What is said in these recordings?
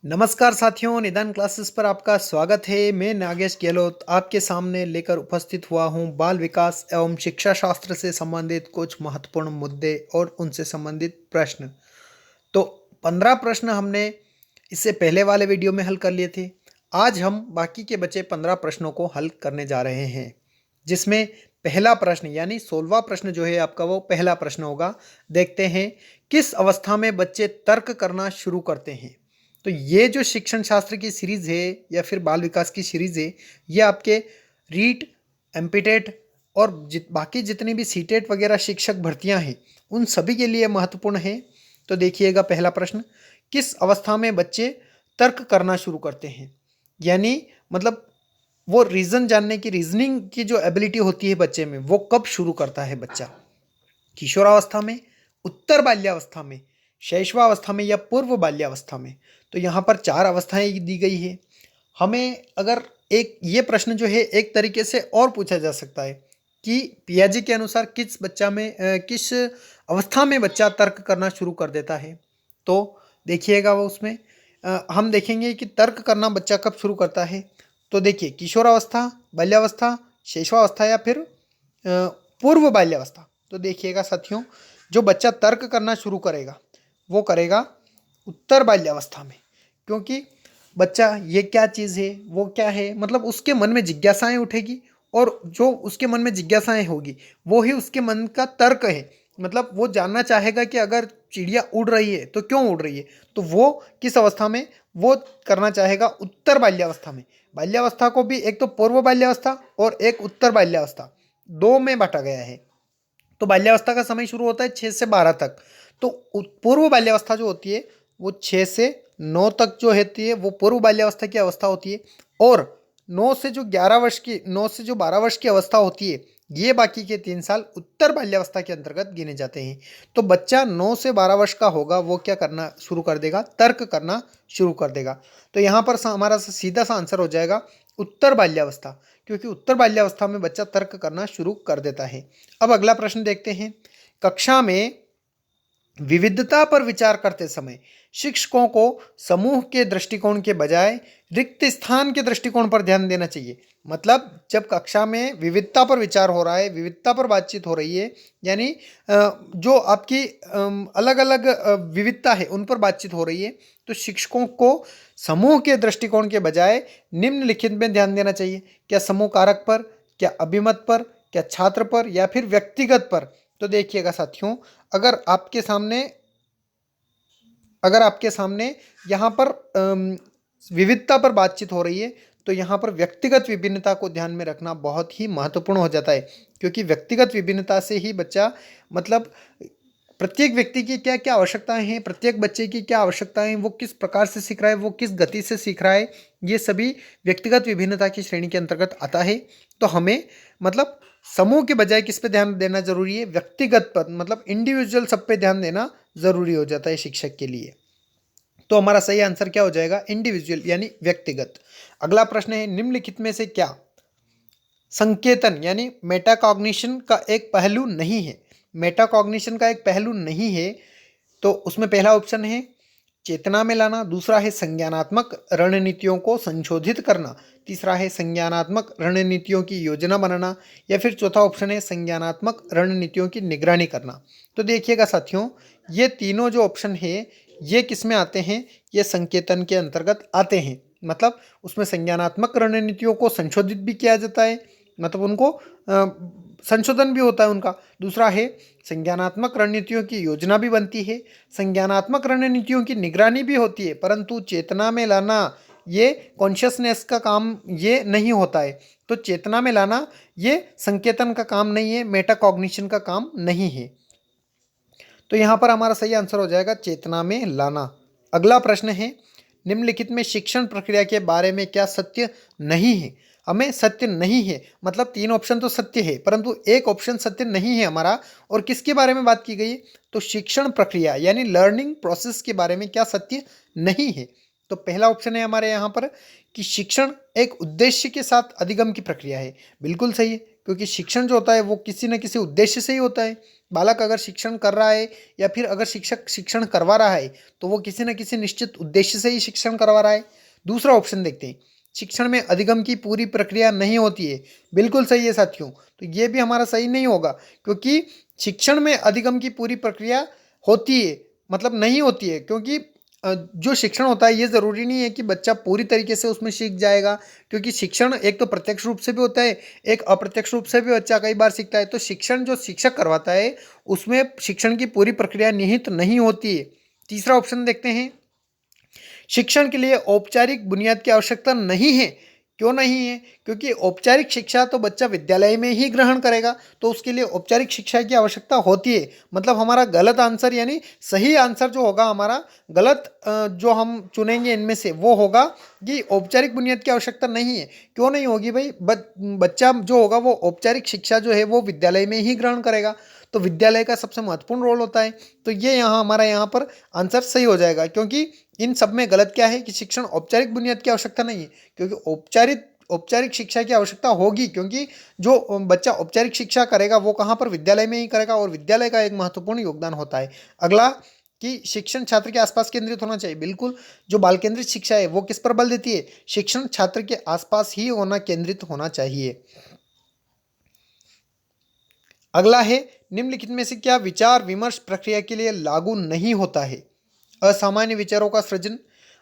नमस्कार साथियों, निदान क्लासेस पर आपका स्वागत है। मैं नागेश गहलोत आपके सामने लेकर उपस्थित हुआ हूं बाल विकास एवं शिक्षा शास्त्र से संबंधित कुछ महत्वपूर्ण मुद्दे और उनसे संबंधित प्रश्न। तो 15 प्रश्न हमने इससे पहले वाले वीडियो में हल कर लिए थे। आज हम बाकी के बचे 15 प्रश्नों को हल करने जा रहे हैं, जिसमें पहला प्रश्न यानी 16वां प्रश्न जो है आपका वो पहला प्रश्न होगा। देखते हैं किस अवस्था में बच्चे तर्क करना शुरू करते हैं। तो ये जो शिक्षण शास्त्र की सीरीज़ है या फिर बाल विकास की सीरीज़ है, ये आपके रीट, एमपीटेट और बाकी जितनी भी सीटेट वगैरह शिक्षक भर्तियां हैं उन सभी के लिए महत्वपूर्ण है। तो देखिएगा पहला प्रश्न, किस अवस्था में बच्चे तर्क करना शुरू करते हैं, यानी मतलब वो रीज़न जानने की, रीजनिंग की जो एबिलिटी होती है बच्चे में, वो कब शुरू करता है बच्चा। किशोरावस्था में, उत्तर बाल्यावस्था में, शैशवावस्था में या पूर्व बाल्यावस्था में। तो यहाँ पर 4 अवस्थाएं दी गई है। हमें अगर एक ये प्रश्न जो है एक तरीके से और पूछा जा सकता है कि पियाजे के अनुसार किस अवस्था में बच्चा तर्क करना शुरू कर देता है। तो देखिएगा वो उसमें हम देखेंगे कि तर्क करना बच्चा कब शुरू करता है। तो देखिए, किशोरावस्था, बाल्यावस्था, शैशवावस्था या फिर पूर्व बाल्यावस्था। तो देखिएगा साथियों, जो बच्चा तर्क करना शुरू करेगा वो करेगा उत्तर बाल्यावस्था में, क्योंकि बच्चा ये क्या चीज़ है, वो क्या है, मतलब उसके मन में जिज्ञासाएं उठेगी और जो उसके मन में जिज्ञासाएं होगी वो ही उसके मन का तर्क है। मतलब वो जानना चाहेगा कि अगर चिड़िया उड़ रही है तो क्यों उड़ रही है। तो वो किस अवस्था में वो करना चाहेगा, उत्तर बाल्यावस्था में। बाल्यावस्था को भी एक तो पूर्व बाल्यावस्था और एक उत्तर बाल्यावस्था, दो में बांटा गया है। तो बाल्यावस्था का समय शुरू होता है 6 से 12 तक। तो पूर्व बाल्यावस्था जो होती है वो 6 से 9 तक जो होती है वो पूर्व बाल्यावस्था की अवस्था होती है। और 9 से जो 12 वर्ष की अवस्था होती है, ये बाकी के 3 साल उत्तर बाल्यावस्था के अंतर्गत गिने जाते हैं। तो बच्चा 9 से 12 वर्ष का होगा, वो क्या करना शुरू कर देगा, तर्क करना शुरू कर देगा। तो यहाँ पर हमारा सीधा सा आंसर हो जाएगा उत्तर बाल्यावस्था, क्योंकि उत्तर बाल्यावस्था में बच्चा तर्क करना शुरू कर देता है। अब अगला प्रश्न देखते हैं। कक्षा में विविधता पर विचार करते समय शिक्षकों को समूह के दृष्टिकोण के बजाय रिक्त स्थान के दृष्टिकोण पर ध्यान देना चाहिए। मतलब जब कक्षा में विविधता पर विचार हो रहा है, विविधता पर बातचीत हो रही है, यानी जो आपकी अलग अलग विविधता है उन पर बातचीत हो रही है, तो शिक्षकों को समूह के दृष्टिकोण के बजाय निम्नलिखित में ध्यान देना चाहिए। क्या समूह कारक पर, क्या अभिमत पर, क्या छात्र पर या फिर व्यक्तिगत पर। तो देखिएगा साथियों, अगर आपके सामने यहाँ पर विविधता पर बातचीत हो रही है, तो यहाँ पर व्यक्तिगत विभिन्नता को ध्यान में रखना बहुत ही महत्वपूर्ण हो जाता है, क्योंकि व्यक्तिगत विभिन्नता से ही बच्चा, मतलब प्रत्येक व्यक्ति की क्या क्या आवश्यकताएं हैं, प्रत्येक बच्चे की क्या आवश्यकताएं हैं, वो किस प्रकार से सीख रहा है, वो किस गति से सीख रहा है, ये सभी व्यक्तिगत विभिन्नता की श्रेणी के अंतर्गत आता है। तो हमें मतलब समूह के बजाय किस पे ध्यान देना जरूरी है, व्यक्तिगत पर, मतलब इंडिविजुअल सब पे ध्यान देना जरूरी हो जाता है शिक्षक के लिए। तो हमारा सही आंसर क्या हो जाएगा, इंडिविजुअल यानी व्यक्तिगत। अगला प्रश्न है, निम्नलिखित में से क्या संकेतन यानी मेटाकॉग्निशन का एक पहलू नहीं है। मेटाकॉग्निशन का एक पहलू नहीं है, तो उसमें पहला ऑप्शन है चेतना में लाना, दूसरा है संज्ञानात्मक रणनीतियों को संशोधित करना, तीसरा है संज्ञानात्मक रणनीतियों की योजना बनाना, या फिर चौथा ऑप्शन है संज्ञानात्मक रणनीतियों की निगरानी करना। तो देखिएगा साथियों, ये तीनों जो ऑप्शन है ये किस में आते हैं, ये संकेतन के अंतर्गत आते हैं। मतलब उसमें संज्ञानात्मक रणनीतियों को संशोधित भी किया जाता है, मतलब उनको संशोधन भी होता है उनका। दूसरा है संज्ञानात्मक रणनीतियों की योजना भी बनती है, संज्ञानात्मक रणनीतियों की निगरानी भी होती है, परंतु चेतना में लाना, ये कॉन्शियसनेस का काम ये नहीं होता है। तो चेतना में लाना ये संकेतन का काम नहीं है, मेटाकॉग्निशन का काम नहीं है। तो यहाँ पर हमारा सही आंसर हो जाएगा चेतना में लाना। अगला प्रश्न है, निम्नलिखित में शिक्षण प्रक्रिया के बारे में क्या सत्य नहीं है। हमें सत्य नहीं है, मतलब 3 ऑप्शन तो सत्य है परंतु एक ऑप्शन सत्य नहीं है हमारा। और किसके बारे में बात की गई है, तो शिक्षण प्रक्रिया यानी लर्निंग प्रोसेस के बारे में क्या सत्य नहीं है। तो पहला ऑप्शन है हमारे यहाँ पर कि शिक्षण एक उद्देश्य के साथ अधिगम की प्रक्रिया है। बिल्कुल सही है, क्योंकि शिक्षण जो होता है वो किसी न किसी उद्देश्य से ही होता है। बालक अगर शिक्षण कर रहा है या फिर अगर शिक्षक शिक्षण करवा रहा है तो वो किसी न किसी निश्चित उद्देश्य से ही शिक्षण करवा रहा है। दूसरा ऑप्शन देखते हैं, शिक्षण में अधिगम की पूरी प्रक्रिया नहीं होती है। बिल्कुल सही है साथियों, तो ये भी हमारा सही नहीं होगा, क्योंकि शिक्षण में अधिगम की पूरी प्रक्रिया होती है, मतलब नहीं होती है, क्योंकि जो शिक्षण होता है ये ज़रूरी नहीं है कि बच्चा पूरी तरीके से उसमें सीख जाएगा, क्योंकि शिक्षण एक तो प्रत्यक्ष रूप से भी होता है, एक अप्रत्यक्ष रूप से भी बच्चा कई बार सीखता है। तो शिक्षण जो शिक्षक करवाता है उसमें शिक्षण की पूरी प्रक्रिया निहित नहीं होती है। तीसरा ऑप्शन देखते हैं, शिक्षण के लिए औपचारिक बुनियाद की आवश्यकता नहीं है। क्यों नहीं है? क्योंकि औपचारिक शिक्षा तो बच्चा विद्यालय में ही ग्रहण करेगा, तो उसके लिए औपचारिक शिक्षा की आवश्यकता होती है। मतलब हमारा गलत आंसर, यानी सही आंसर जो होगा हमारा, गलत जो हम चुनेंगे इनमें से वो होगा कि औपचारिक बुनियाद की आवश्यकता नहीं है। क्यों नहीं होगी भाई? बच्चा जो होगा वो औपचारिक शिक्षा जो है वो विद्यालय में ही ग्रहण करेगा, तो विद्यालय का सबसे महत्वपूर्ण रोल होता है। तो ये यहाँ हमारा यहाँ पर आंसर सही हो जाएगा, क्योंकि इन सब में गलत क्या है कि शिक्षण औपचारिक बुनियाद की आवश्यकता नहीं है, क्योंकि औपचारिक शिक्षा की आवश्यकता होगी, क्योंकि जो बच्चा औपचारिक शिक्षा करेगा वो कहाँ पर, विद्यालय में ही करेगा, और विद्यालय का एक महत्वपूर्ण योगदान होता है। अगला, कि शिक्षण छात्र के आसपास केंद्रित होना चाहिए। बिल्कुल, जो बाल केंद्रित शिक्षा है वो किस पर बल देती है? शिक्षण छात्र के आसपास ही केंद्रित होना चाहिए। अगला है, निम्नलिखित में से क्या विचार विमर्श प्रक्रिया के लिए लागू नहीं होता है? असामान्य विचारों का सृजन,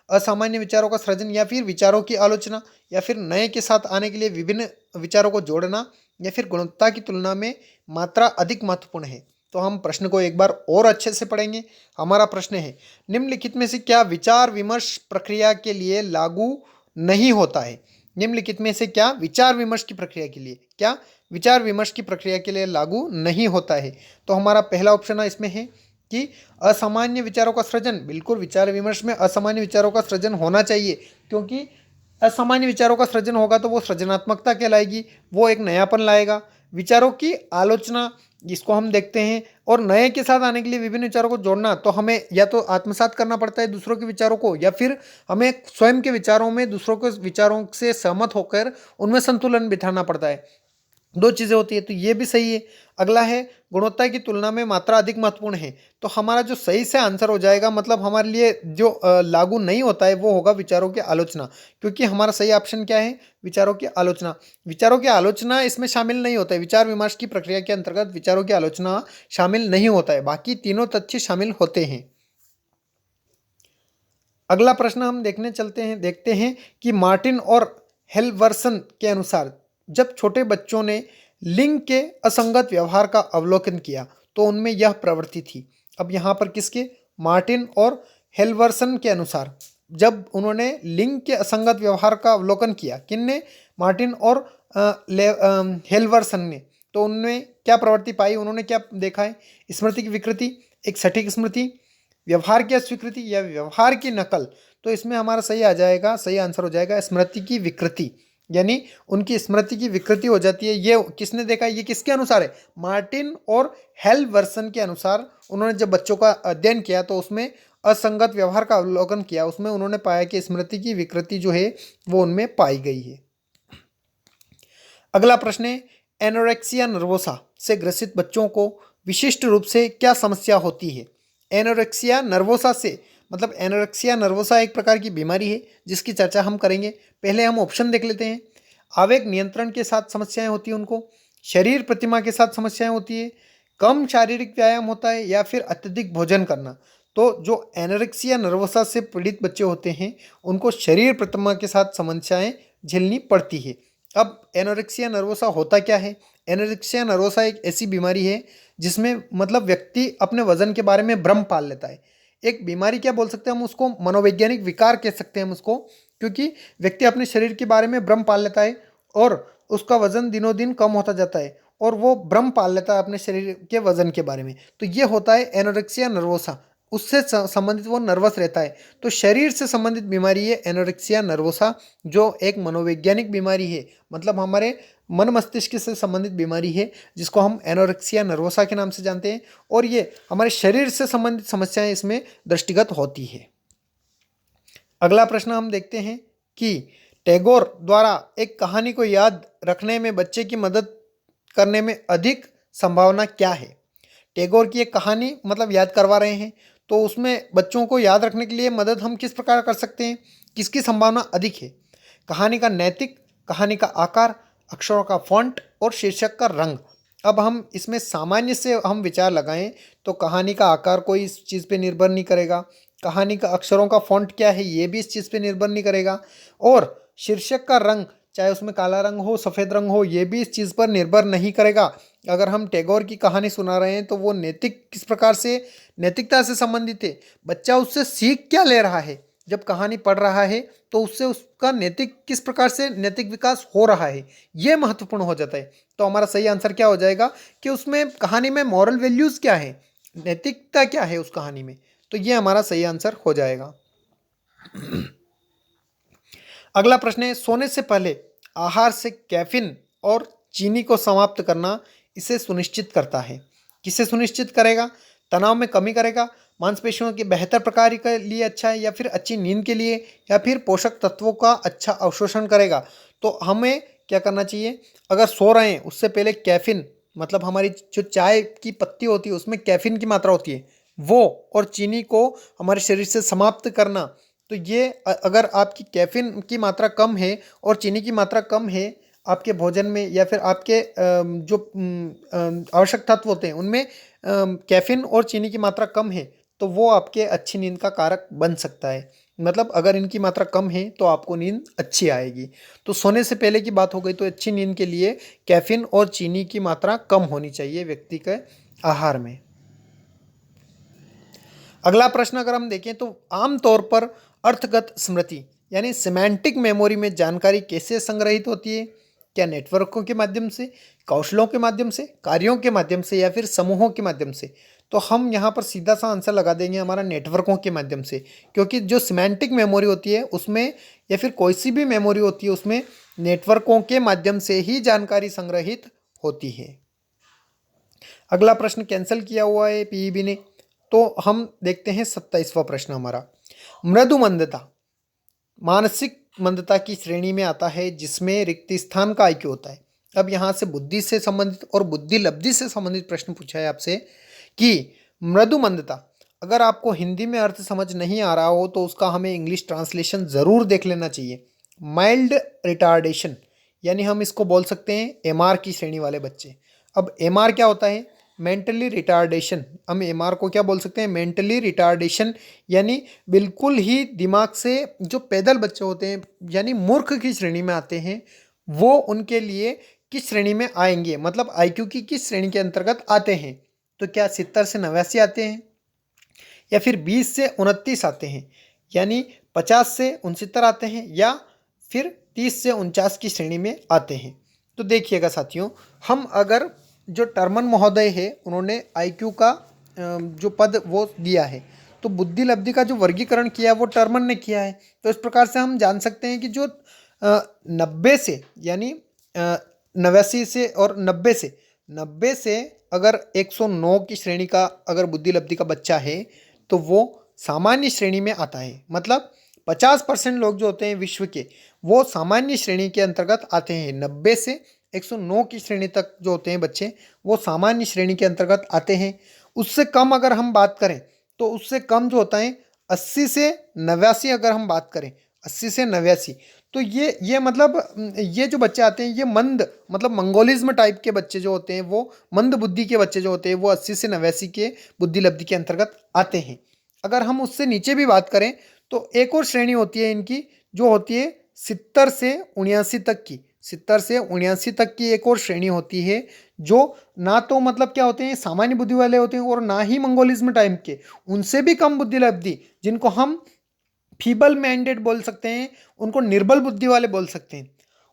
असामान्य विचारों का सृजन या फिर विचारों की आलोचना, या फिर नए के साथ आने के लिए विभिन्न विचारों को जोड़ना, या फिर गुणवत्ता की तुलना में मात्रा अधिक महत्वपूर्ण है। तो हम प्रश्न को एक बार और अच्छे से पढ़ेंगे। हमारा प्रश्न है, निम्नलिखित में से क्या विचार विमर्श प्रक्रिया के लिए लागू नहीं होता है? निम्नलिखित में से क्या विचार विमर्श की प्रक्रिया के लिए, क्या विचार विमर्श की प्रक्रिया के लिए लागू नहीं होता है? तो हमारा पहला ऑप्शन इसमें है कि असामान्य विचारों का सृजन। बिल्कुल, विचार विमर्श में असामान्य विचारों का सृजन होना चाहिए, क्योंकि असामान्य विचारों का सृजन होगा तो वो सृजनात्मकता कहलाएगी, वो एक नयापन लाएगा। विचारों की आलोचना, जिसको हम देखते हैं, और नए के साथ आने के लिए विभिन्न विचारों को जोड़ना, तो हमें या तो आत्मसात करना पड़ता है दूसरों के विचारों को, या फिर हमें स्वयं के विचारों में दूसरों के विचारों से सहमत होकर उनमें संतुलन बिठाना पड़ता है। दो चीज़ें होती है, तो ये भी सही है। अगला है, गुणवत्ता की तुलना में मात्रा अधिक महत्वपूर्ण है। तो हमारा जो सही से आंसर हो जाएगा, मतलब हमारे लिए जो लागू नहीं होता है वो होगा विचारों की आलोचना, क्योंकि हमारा सही ऑप्शन क्या है? विचारों की आलोचना। विचारों की आलोचना इसमें शामिल नहीं होता है, विचार विमर्श की प्रक्रिया के अंतर्गत विचारों की आलोचना शामिल नहीं होता है, बाकी तीनों तथ्य शामिल होते हैं। अगला प्रश्न हम देखते हैं कि मार्टिन और हेलवर्सन के अनुसार जब छोटे बच्चों ने लिंग के असंगत व्यवहार का अवलोकन किया तो उनमें यह प्रवृत्ति थी। अब यहाँ पर किसके? मार्टिन और हेलवर्सन के अनुसार जब उन्होंने लिंग के असंगत व्यवहार का अवलोकन किया, किनने? मार्टिन और हेलवर्सन ने। तो उनमें क्या प्रवृत्ति पाई? उन्होंने क्या देखा है? स्मृति की विकृति, एक सटीक स्मृति, व्यवहार की अस्वीकृति, या व्यवहार की नकल। तो इसमें हमारा सही आ जाएगा, सही आंसर हो जाएगा स्मृति की विकृति, यानी उनकी स्मृति की विकृति हो जाती है। ये किसने देखा? ये किसके अनुसार है? मार्टिन और हेलवर्सन के अनुसार। उन्होंने जब बच्चों का अध्ययन किया तो उसमें असंगत व्यवहार का अवलोकन किया, उसमें उन्होंने पाया कि स्मृति की विकृति जो है वो उनमें पाई गई है। अगला प्रश्न है, एनोरेक्सिया नर्वोसा से ग्रसित बच्चों को विशिष्ट रूप से क्या समस्या होती है? एनोरेक्सिया नर्वोसा से, मतलब एनोरेक्सिया नर्वोसा एक प्रकार की बीमारी है जिसकी चर्चा हम करेंगे। पहले हम ऑप्शन देख लेते हैं। आवेग नियंत्रण के साथ समस्याएं होती है उनको, शरीर प्रतिमा के साथ समस्याएं होती है, कम शारीरिक व्यायाम होता है, या फिर अत्यधिक भोजन करना। तो जो एनोरेक्सिया नर्वोसा से पीड़ित बच्चे होते हैं उनको शरीर प्रतिमा के साथ समस्याएं झेलनी पड़ती है। अब एनोरेक्सिया नर्वोसा होता क्या है? एनोरेक्सिया नर्वोसा एक ऐसी बीमारी है जिसमें मतलब व्यक्ति अपने वजन के बारे में भ्रम पाल लेता है। एक बीमारी क्या बोल सकते हैं हम उसको? मनोवैज्ञानिक विकार कह सकते हैं हम उसको, क्योंकि व्यक्ति अपने शरीर के बारे में भ्रम पाल लेता है और उसका वजन दिनों दिन कम होता जाता है, और वो भ्रम पाल लेता है अपने शरीर के वजन के बारे में। तो ये होता है एनोरेक्सिया नर्वोसा, उससे संबंधित वो नर्वस रहता है। तो शरीर से संबंधित बीमारी है एनोरेक्सिया नर्वोसा, जो एक मनोवैज्ञानिक बीमारी है, मतलब हमारे मन मस्तिष्क से संबंधित बीमारी है, जिसको हम एनोरेक्सिया नर्वोसा के नाम से जानते हैं। और ये हमारे शरीर से संबंधित समस्याएं इसमें दृष्टिगत होती है। अगला प्रश्न हम देखते हैं कि टैगोर द्वारा एक कहानी को याद रखने में बच्चे की मदद करने में अधिक संभावना क्या है? टैगोर की एक कहानी मतलब याद करवा रहे हैं, तो उसमें बच्चों को याद रखने के लिए मदद हम किस प्रकार कर सकते हैं, किसकी संभावना अधिक है? कहानी का नैतिक, कहानी का आकार, अक्षरों का फॉन्ट और शीर्षक का रंग। अब हम इसमें सामान्य से हम विचार लगाएं तो कहानी का आकार कोई इस चीज़ पे निर्भर नहीं करेगा, कहानी का अक्षरों का फॉन्ट क्या है ये भी इस चीज़ पे निर्भर नहीं करेगा, और शीर्षक का रंग, चाहे उसमें काला रंग हो सफ़ेद रंग हो, ये भी इस चीज़ पर निर्भर नहीं करेगा। अगर हम टैगोर की कहानी सुना रहे हैं तो वो नैतिक किस प्रकार से, नैतिकता से संबंधित है, बच्चा उससे सीख क्या ले रहा है जब कहानी पढ़ रहा है, तो उससे उसका नैतिक किस प्रकार से नैतिक विकास हो रहा है, ये महत्वपूर्ण हो जाता है। तो हमारा सही आंसर क्या हो जाएगा कि उसमें कहानी में मॉरल वैल्यूज़ क्या है, नैतिकता क्या है उस कहानी में, तो ये हमारा सही आंसर हो जाएगा। अगला प्रश्न है, सोने से पहले आहार से कैफीन और चीनी को समाप्त करना इसे सुनिश्चित करता है। किसे सुनिश्चित करेगा? तनाव में कमी करेगा, मांसपेशियों के बेहतर प्रकार के लिए अच्छा है, या फिर अच्छी नींद के लिए, या फिर पोषक तत्वों का अच्छा अवशोषण करेगा। तो हमें क्या करना चाहिए? अगर सो रहे हैं उससे पहले कैफीन, मतलब हमारी जो चाय की पत्ती होती है उसमें कैफीन की मात्रा होती है वो, और चीनी को हमारे शरीर से समाप्त करना। तो ये अगर आपकी कैफ़ीन की मात्रा कम है और चीनी की मात्रा कम है आपके भोजन में, या फिर आपके जो आवश्यक तत्व होते हैं उनमें कैफ़ीन और चीनी की मात्रा कम है, तो वो आपके अच्छी नींद का कारक बन सकता है। मतलब अगर इनकी मात्रा कम है तो आपको नींद अच्छी आएगी। तो सोने से पहले की बात हो गई, तो अच्छी नींद के लिए कैफ़ीन और चीनी की मात्रा कम होनी चाहिए व्यक्ति के आहार में। अगला प्रश्न अगर हम देखें तो आमतौर पर अर्थगत स्मृति यानी सिमेंटिक मेमोरी में जानकारी कैसे संग्रहित होती है? क्या नेटवर्कों के माध्यम से, कौशलों के माध्यम से, कार्यों के माध्यम से, या फिर समूहों के माध्यम से? तो हम यहाँ पर सीधा सा आंसर लगा देंगे हमारा नेटवर्कों के माध्यम से, क्योंकि जो सिमेंटिक मेमोरी होती है उसमें, या फिर कोई सी भी मेमोरी होती है उसमें नेटवर्कों के माध्यम से ही जानकारी संग्रहित होती है। अगला प्रश्न कैंसिल किया हुआ है पीईबी ने, तो हम देखते हैं 27वां प्रश्न हमारा। मृदु मंदता मानसिक मंदता की श्रेणी में आता है जिसमें रिक्त स्थान का आईक्यू होता है। अब यहाँ से बुद्धि से संबंधित और बुद्धि लब्धि से संबंधित प्रश्न पूछा है आपसे कि मृदु मंदता, अगर आपको हिंदी में अर्थ समझ नहीं आ रहा हो तो उसका हमें इंग्लिश ट्रांसलेशन ज़रूर देख लेना चाहिए। माइल्ड रिटार्डेशन, यानी हम इसको बोल सकते हैं एमआर की श्रेणी वाले बच्चे। अब एमआर क्या होता है? Mentally retardation. हम एमआर को क्या बोल सकते हैं? मेंटली रिटार्डेशन, यानी बिल्कुल ही दिमाग से जो पैदल बच्चे होते हैं यानी मूर्ख की श्रेणी में आते हैं, वो उनके लिए किस श्रेणी में आएंगे, मतलब आईक्यू की किस श्रेणी के अंतर्गत आते हैं? तो क्या 70 से 89 आते हैं, या फिर 20 से 29 आते हैं, यानी 50 से 69 आते हैं, या फिर 30 से 49 की श्रेणी में आते हैं? तो देखिएगा साथियों, हम अगर जो टर्मन महोदय है उन्होंने आईक्यू का जो पद वो दिया है, तो बुद्धि लब्धि का जो वर्गीकरण किया है वो टर्मन ने किया है। तो इस प्रकार से हम जान सकते हैं कि जो 90 से, यानी 89 से और 90 से अगर 109 की श्रेणी का अगर बुद्धि लब्धि का बच्चा है तो वो सामान्य श्रेणी में आता है। मतलब 50% लोग जो होते हैं विश्व के, वो सामान्य श्रेणी के अंतर्गत आते हैं। 90 से 109 की श्रेणी तक जो होते हैं बच्चे, वो सामान्य श्रेणी के अंतर्गत आते हैं। उससे कम अगर हम बात करें तो उससे कम जो होता है 80 से 89, अगर हम बात करें 80 से 89, तो ये मतलब ये जो बच्चे आते हैं ये मंद, मतलब मंगोलिज्म टाइप के बच्चे जो होते हैं, वो मंद बुद्धि के बच्चे जो होते हैं वो 80 से 89 के बुद्धि लब्धि के अंतर्गत आते हैं। अगर हम उससे नीचे भी बात करें तो एक और श्रेणी होती है इनकी, जो होती है 70 से 79 तक की। 70 से 79 तक की एक और श्रेणी होती है, जो ना तो मतलब क्या होते हैं सामान्य बुद्धि वाले होते हैं, और ना ही मंगोलिज्म टाइप के, उनसे भी कम बुद्धि लब्धि, जिनको हम फीबल माइंडेड बोल सकते हैं, उनको निर्बल बुद्धि वाले बोल सकते हैं।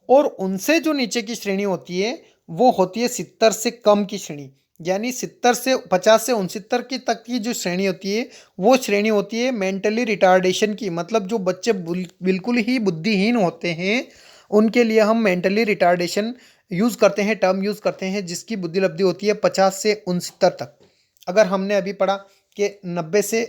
और उनसे जो नीचे की श्रेणी होती है वो होती है 70 से कम की श्रेणी, यानी 70 से 50 से 69 की तक की जो श्रेणी होती है वो श्रेणी होती है मेंटली रिटार्डेशन की। मतलब जो बच्चे बिल्कुल ही बुद्धिहीन होते हैं उनके लिए हम मेंटली रिटार्डेशन यूज़ करते हैं, टर्म यूज़ करते हैं, जिसकी बुद्धि लब्धि होती है 50 से 69 तक। अगर हमने अभी पढ़ा कि 90 से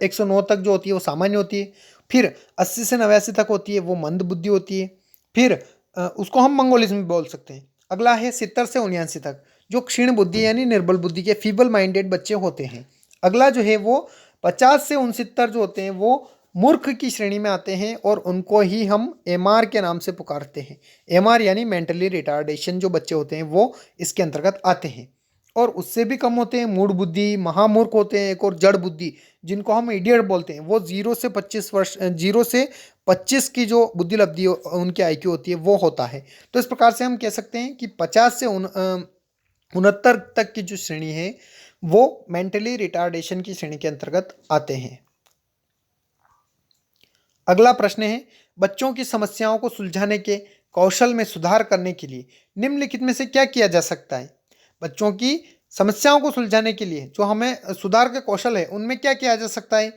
109 तक जो होती है वो सामान्य होती है, फिर 80 से 89 तक होती है वो मंद बुद्धि होती है, फिर उसको हम मंगोलिज्म बोल सकते हैं। अगला है 70 से 79 तक, जो क्षीण बुद्धि यानी निर्बल बुद्धि के फीबल माइंडेड बच्चे होते हैं। अगला जो है वो 50 से 69 जो होते हैं वो मूर्ख की श्रेणी में आते हैं और उनको ही हम एमआर के नाम से पुकारते हैं। एमआर यानी मेंटली रिटार्डेशन जो बच्चे होते हैं वो इसके अंतर्गत आते हैं। और उससे भी कम होते हैं मूढ़ बुद्धि, महामूर्ख होते हैं एक, और जड़ बुद्धि जिनको हम इडियट बोलते हैं, वो 0 से 25 की जो बुद्धि लब्धि उनकी आईक्यू होती है वो होता है। तो इस प्रकार से हम कह सकते हैं कि 50 से 69 तक की जो श्रेणी है वो मेंटली रिटार्डेशन की श्रेणी के अंतर्गत आते हैं। अगला प्रश्न है, बच्चों की समस्याओं को सुलझाने के कौशल में सुधार करने के लिए निम्नलिखित में से क्या किया जा सकता है? बच्चों की समस्याओं को सुलझाने के लिए जो हमें सुधार के कौशल है उनमें क्या किया जा सकता है?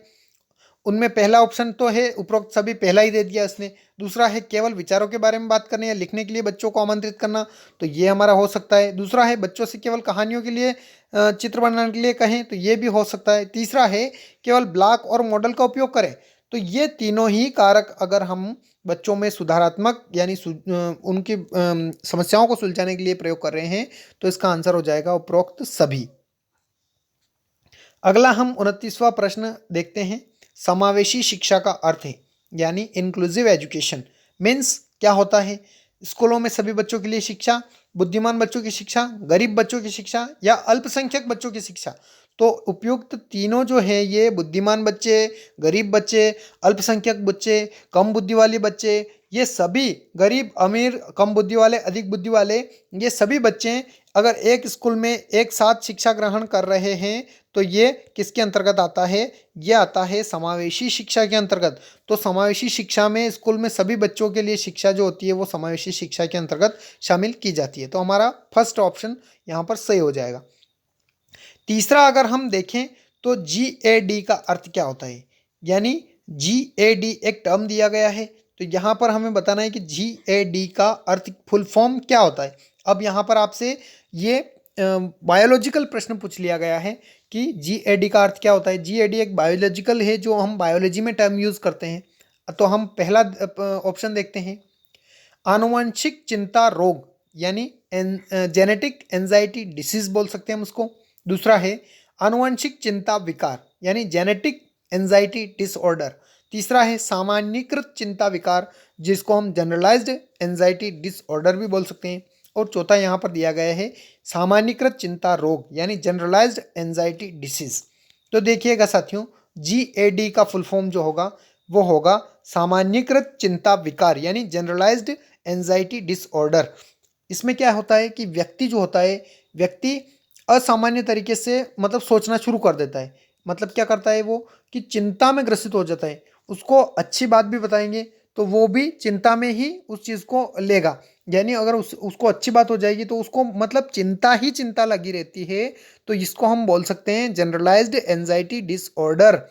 उनमें पहला ऑप्शन तो है उपरोक्त सभी, पहला ही दे दिया इसने। दूसरा है केवल विचारों के बारे में बात करने या लिखने के लिए बच्चों को आमंत्रित करना, तो ये हमारा हो सकता है। दूसरा है बच्चों से केवल कहानियों के लिए चित्र बनाने के लिए कहें, तो ये भी हो सकता है। तीसरा है केवल ब्लॉक और मॉडल का उपयोग करें। तो ये तीनों ही कारक अगर हम बच्चों में सुधारात्मक यानी उनकी समस्याओं को सुलझाने के लिए प्रयोग कर रहे हैं तो इसका आंसर हो जाएगा उपरोक्त सभी। अगला हम 29वां प्रश्न देखते हैं। समावेशी शिक्षा का अर्थ है यानी इंक्लूसिव एजुकेशन मीन्स क्या होता है? स्कूलों में सभी बच्चों के लिए शिक्षा, बुद्धिमान बच्चों की शिक्षा, गरीब बच्चों की शिक्षा या अल्पसंख्यक बच्चों की शिक्षा। तो उपयुक्त तीनों जो है ये बुद्धिमान बच्चे, गरीब बच्चे, अल्पसंख्यक बच्चे, कम बुद्धि वाले बच्चे, ये सभी गरीब, अमीर, कम बुद्धि वाले, अधिक बुद्धि वाले, ये सभी बच्चे अगर एक स्कूल में एक साथ शिक्षा ग्रहण कर रहे हैं तो ये किसके अंतर्गत आता है? ये आता है समावेशी शिक्षा के अंतर्गत। तो समावेशी शिक्षा में स्कूल में सभी बच्चों के लिए शिक्षा जो होती है वो समावेशी शिक्षा के अंतर्गत शामिल की जाती है। तो हमारा फर्स्ट ऑप्शन यहाँ पर सही हो जाएगा। तीसरा अगर हम देखें तो GAD का अर्थ क्या होता है? यानी GAD एक टर्म दिया गया है, तो यहाँ पर हमें बताना है कि GAD का अर्थ फुल फॉर्म क्या होता है। अब यहाँ पर आपसे ये बायोलॉजिकल प्रश्न पूछ लिया गया है कि GAD का अर्थ क्या होता है। GAD एक बायोलॉजिकल है जो हम बायोलॉजी में टर्म यूज़ करते हैं। तो हम पहला ऑप्शन देखते हैं, आनुवंशिक चिंता रोग यानी जेनेटिक एंजाइटी डिसीज बोल सकते हैं हम उसको। दूसरा है आनुवंशिक चिंता विकार यानी जेनेटिक एंजाइटी डिसऑर्डर। तीसरा है सामान्यीकृत चिंता विकार जिसको हम जनरलाइज्ड एंजाइटी डिसऑर्डर भी बोल सकते हैं। और चौथा यहाँ पर दिया गया है सामान्यीकृत चिंता रोग यानी जनरलाइज्ड एंजाइटी डिसीज। तो देखिएगा साथियों, GAD का फुल फॉर्म जो होगा वो होगा सामान्यीकृत चिंता विकार यानी जनरलाइज्ड एंजाइटी डिसऑर्डर। इसमें क्या होता है कि व्यक्ति जो होता है, व्यक्ति असामान्य तरीके से मतलब सोचना शुरू कर देता है। मतलब क्या करता है वो कि चिंता में ग्रसित हो जाता है। उसको अच्छी बात भी बताएंगे तो वो भी चिंता में ही उस चीज़ को लेगा। यानी अगर उसको अच्छी बात हो जाएगी तो उसको मतलब चिंता ही चिंता लगी रहती है। तो इसको हम बोल सकते हैं जनरलाइज्ड एंजाइटी डिसऑर्डर।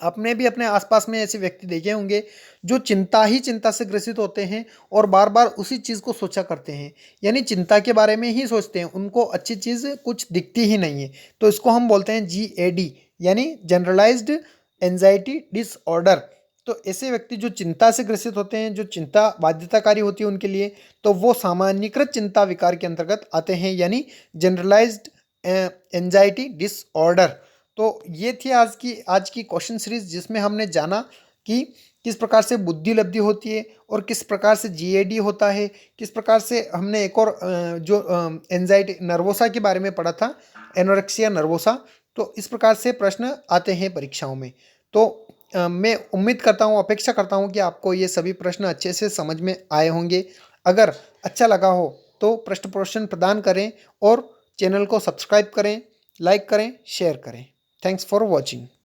आपने भी अपने आसपास में ऐसे व्यक्ति देखे होंगे जो चिंता ही चिंता से ग्रसित होते हैं और बार बार उसी चीज़ को सोचा करते हैं, यानी चिंता के बारे में ही सोचते हैं, उनको अच्छी चीज़ कुछ दिखती ही नहीं है। तो इसको हम बोलते हैं GAD यानी जनरलाइज्ड एंजाइटी डिसऑर्डर। तो ऐसे व्यक्ति जो चिंता से ग्रसित होते हैं, जो चिंता बाध्यताकारी होती है उनके लिए, तो वो सामान्यीकृत चिंता विकार के अंतर्गत आते हैं यानी जनरलाइज्ड एंजाइटी डिसऑर्डर। तो ये थी आज की क्वेश्चन सीरीज जिसमें हमने जाना कि किस प्रकार से बुद्धि लब्धि होती है और किस प्रकार से GAD होता है। किस प्रकार से हमने एक और जो एंजाइटी नर्वोसा के बारे में पढ़ा था, एनोरेक्सिया नर्वोसा। तो इस प्रकार से प्रश्न आते हैं परीक्षाओं में। तो मैं उम्मीद करता हूँ, अपेक्षा करता हूँ कि आपको ये सभी प्रश्न अच्छे से समझ में आए होंगे। अगर अच्छा लगा हो तो प्रश्न प्रश्न प्रदान करें और चैनल को सब्सक्राइब करें, लाइक करें, शेयर करें। Thanks for watching.